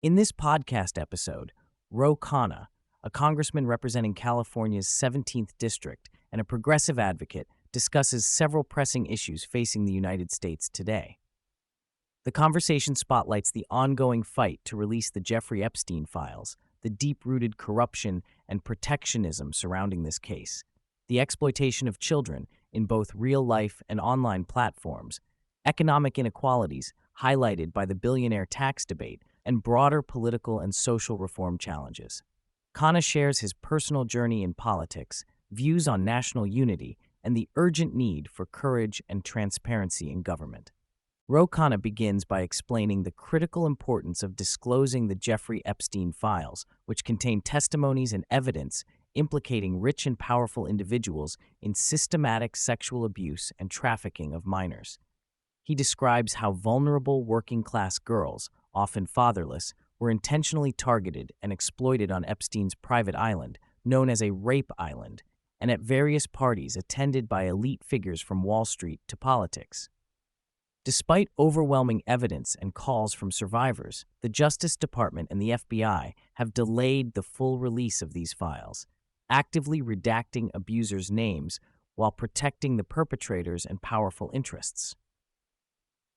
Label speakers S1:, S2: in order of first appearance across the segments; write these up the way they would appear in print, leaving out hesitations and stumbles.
S1: In this podcast episode, Ro Khanna, a congressman representing California's 17th district and a progressive advocate, discusses several pressing issues facing the United States today. The conversation spotlights the ongoing fight to release the Jeffrey Epstein files, the deep-rooted corruption and protectionism surrounding this case, the exploitation of children in both real-life and online platforms, economic inequalities highlighted by the billionaire tax debate, and broader political and social reform challenges. Khanna shares his personal journey in politics, views on national unity, and the urgent need for courage and transparency in government. Ro Khanna begins by explaining the critical importance of disclosing the Jeffrey Epstein files, which contain testimonies and evidence implicating rich and powerful individuals in systematic sexual abuse and trafficking of minors. He describes how vulnerable working-class girls, often fatherless, were intentionally targeted and exploited on Epstein's private island, known as a rape island, and at various parties attended by elite figures from Wall Street to politics. Despite overwhelming evidence and calls from survivors, the Justice Department and the FBI have delayed the full release of these files, actively redacting abusers' names while protecting the perpetrators and powerful interests.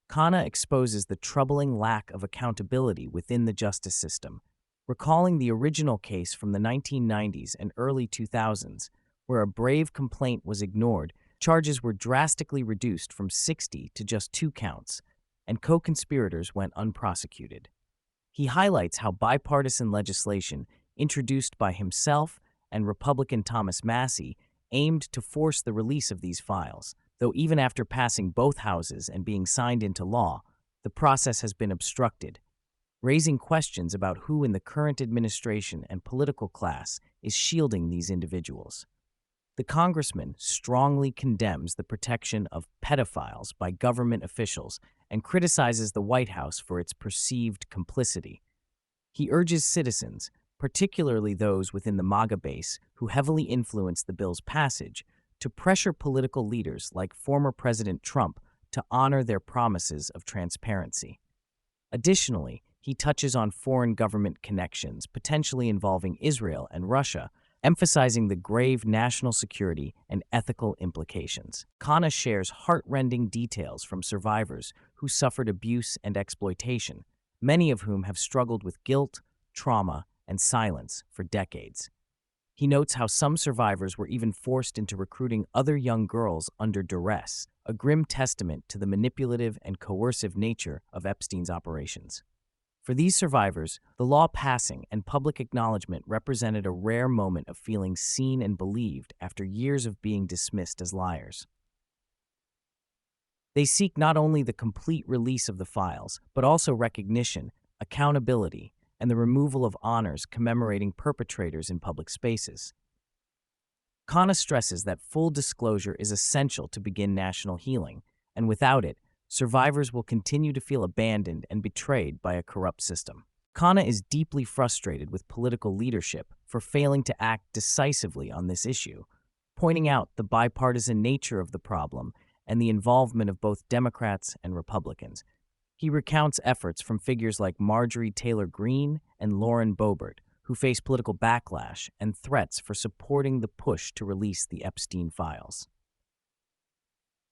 S1: Khanna exposes the troubling lack of accountability within the justice system, recalling the original case from the 1990s and early 2000s, where a brave complaint was ignored. Charges were drastically reduced from 60 to just 2 counts, and co-conspirators went unprosecuted. He highlights how bipartisan legislation introduced by himself and Republican Thomas Massie aimed to force the release of these files, though even after passing both houses and being signed into law, the process has been obstructed, raising questions about who in the current administration and political class is shielding these individuals. The congressman strongly condemns the protection of pedophiles by government officials and criticizes the White House for its perceived complicity. He urges citizens, particularly those within the MAGA base who heavily influenced the bill's passage, to pressure political leaders like former President Trump to honor their promises of transparency. Additionally, he touches on foreign government connections potentially involving Israel and Russia, emphasizing the grave national security and ethical implications. Khanna shares heart-rending details from survivors who suffered abuse and exploitation, many of whom have struggled with guilt, trauma, and silence for decades. He notes how some survivors were even forced into recruiting other young girls under duress, a grim testament to the manipulative and coercive nature of Epstein's operations. For these survivors, the law passing and public acknowledgement represented a rare moment of feeling seen and believed after years of being dismissed as liars. They seek not only the complete release of the files, but also recognition, accountability, and the removal of honors commemorating perpetrators in public spaces. Khanna stresses that full disclosure is essential to begin national healing, and without it, survivors will continue to feel abandoned and betrayed by a corrupt system. Khanna is deeply frustrated with political leadership for failing to act decisively on this issue, pointing out the bipartisan nature of the problem and the involvement of both Democrats and Republicans. He recounts efforts from figures like Marjorie Taylor Greene and Lauren Boebert, who face political backlash and threats for supporting the push to release the Epstein files.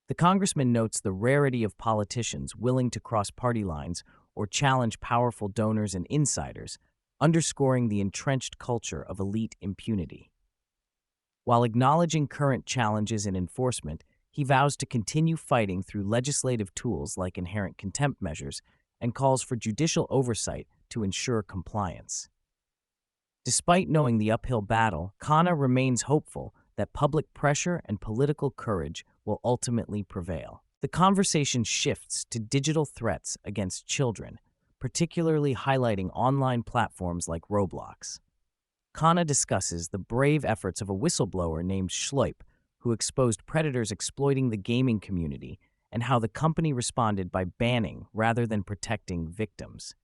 S1: The congressman notes the rarity of politicians willing to cross party lines or challenge powerful donors and insiders, underscoring the entrenched culture of elite impunity. While acknowledging current challenges in enforcement, he vows to continue fighting through legislative tools like inherent contempt measures and calls for judicial oversight to ensure compliance. Despite knowing the uphill battle, Khanna remains hopeful that public pressure and political courage will ultimately prevail. The conversation shifts to digital threats against children, particularly highlighting online platforms like Roblox. Khanna discusses the brave efforts of a whistleblower named Schleip, who exposed predators exploiting the gaming community, and how the company responded by banning rather than protecting victims.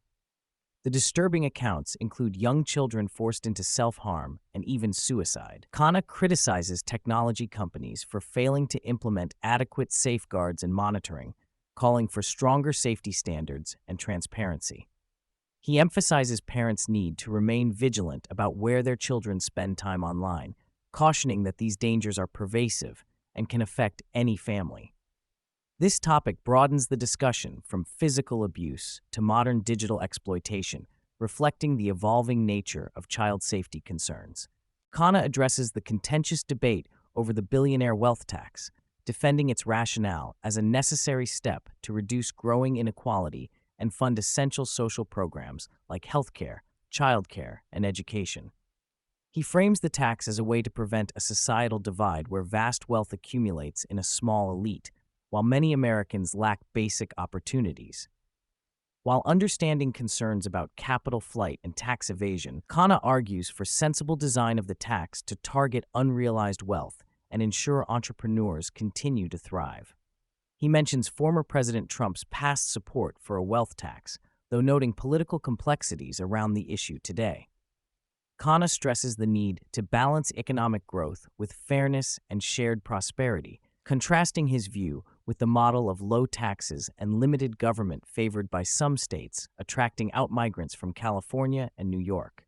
S1: The disturbing accounts include young children forced into self-harm and even suicide. Khanna criticizes technology companies for failing to implement adequate safeguards and monitoring, calling for stronger safety standards and transparency. He emphasizes parents' need to remain vigilant about where their children spend time online, cautioning that these dangers are pervasive and can affect any family. This topic broadens the discussion from physical abuse to modern digital exploitation, reflecting the evolving nature of child safety concerns. Khanna addresses the contentious debate over the billionaire wealth tax, defending its rationale as a necessary step to reduce growing inequality and fund essential social programs like healthcare, childcare, and education. He frames the tax as a way to prevent a societal divide where vast wealth accumulates in a small elite, while many Americans lack basic opportunities. While understanding concerns about capital flight and tax evasion, Khanna argues for sensible design of the tax to target unrealized wealth and ensure entrepreneurs continue to thrive. He mentions former President Trump's past support for a wealth tax, though noting political complexities around the issue today. Khanna stresses the need to balance economic growth with fairness and shared prosperity, contrasting his view with the model of low taxes and limited government favored by some states, attracting outmigrants from California and New York.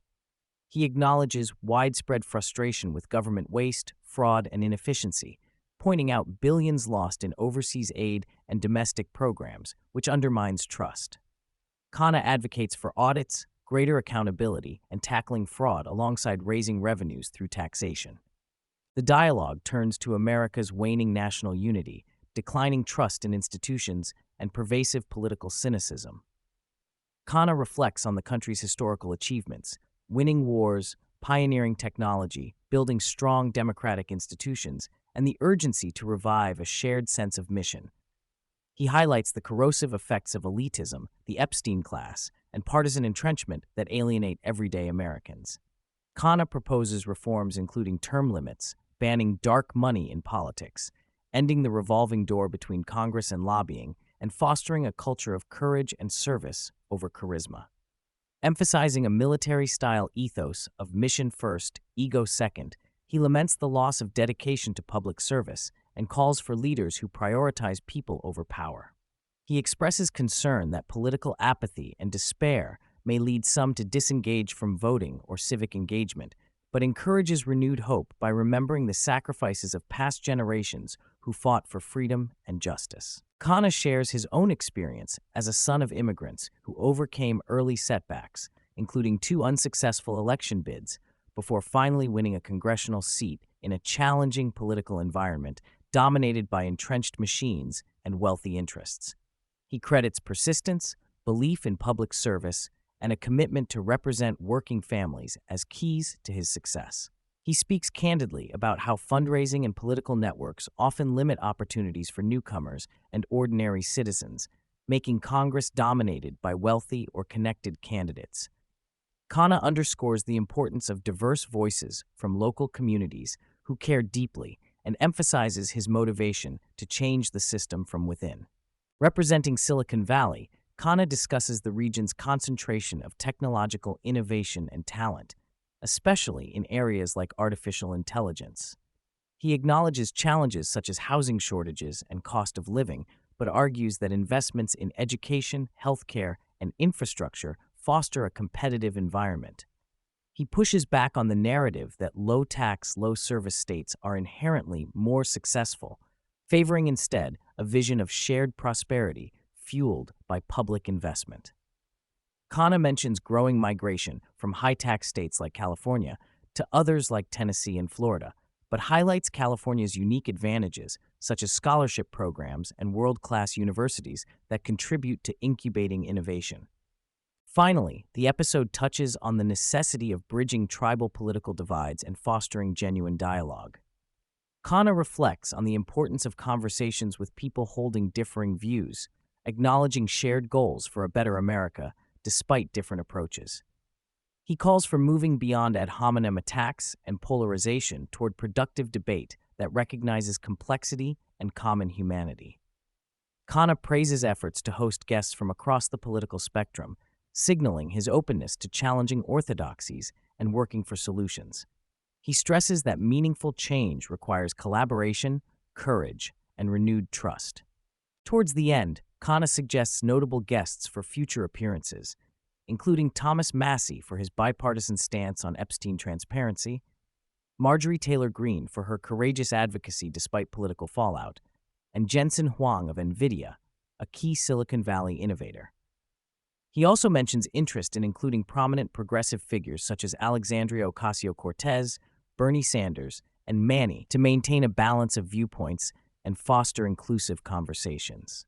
S1: He acknowledges widespread frustration with government waste, fraud, and inefficiency, pointing out billions lost in overseas aid and domestic programs, which undermines trust. Khanna advocates for audits, greater accountability, and tackling fraud alongside raising revenues through taxation. The dialogue turns to America's waning national unity, declining trust in institutions, and pervasive political cynicism. Khanna reflects on the country's historical achievements, winning wars, pioneering technology, building strong democratic institutions, and the urgency to revive a shared sense of mission. He highlights the corrosive effects of elitism, the Epstein class, and partisan entrenchment that alienate everyday Americans. Khanna proposes reforms including term limits, banning dark money in politics, ending the revolving door between Congress and lobbying, and fostering a culture of courage and service over charisma. Emphasizing a military-style ethos of mission first, ego second, he laments the loss of dedication to public service and calls for leaders who prioritize people over power. He expresses concern that political apathy and despair may lead some to disengage from voting or civic engagement, but encourages renewed hope by remembering the sacrifices of past generations who fought for freedom and justice. Khanna shares his own experience as a son of immigrants who overcame early setbacks, including 2 unsuccessful election bids, before finally winning a congressional seat in a challenging political environment dominated by entrenched machines and wealthy interests. He credits persistence, belief in public service, and a commitment to represent working families as keys to his success. He speaks candidly about how fundraising and political networks often limit opportunities for newcomers and ordinary citizens, making Congress dominated by wealthy or connected candidates. Khanna underscores the importance of diverse voices from local communities who care deeply and emphasizes his motivation to change the system from within. Representing Silicon Valley, Khanna discusses the region's concentration of technological innovation and talent, especially in areas like artificial intelligence. He acknowledges challenges such as housing shortages and cost of living, but argues that investments in education, healthcare, and infrastructure foster a competitive environment. He pushes back on the narrative that low-tax, low-service states are inherently more successful, favoring instead a vision of shared prosperity fueled by public investment. Khanna mentions growing migration from high-tax states like California to others like Tennessee and Florida, but highlights California's unique advantages, such as scholarship programs and world-class universities that contribute to incubating innovation. Finally, the episode touches on the necessity of bridging tribal political divides and fostering genuine dialogue. Khanna reflects on the importance of conversations with people holding differing views, acknowledging shared goals for a better America despite different approaches. He calls for moving beyond ad hominem attacks and polarization toward productive debate that recognizes complexity and common humanity. Khanna praises efforts to host guests from across the political spectrum, signaling his openness to challenging orthodoxies and working for solutions. He stresses that meaningful change requires collaboration, courage, and renewed trust. Towards the end, Khanna suggests notable guests for future appearances. including Thomas Massey for his bipartisan stance on Epstein transparency, Marjorie Taylor Greene for her courageous advocacy despite political fallout, and Jensen Huang of NVIDIA, a key Silicon Valley innovator. He also mentions interest in including prominent progressive figures such as Alexandria Ocasio-Cortez, Bernie Sanders, and Manny to maintain a balance of viewpoints and foster inclusive conversations.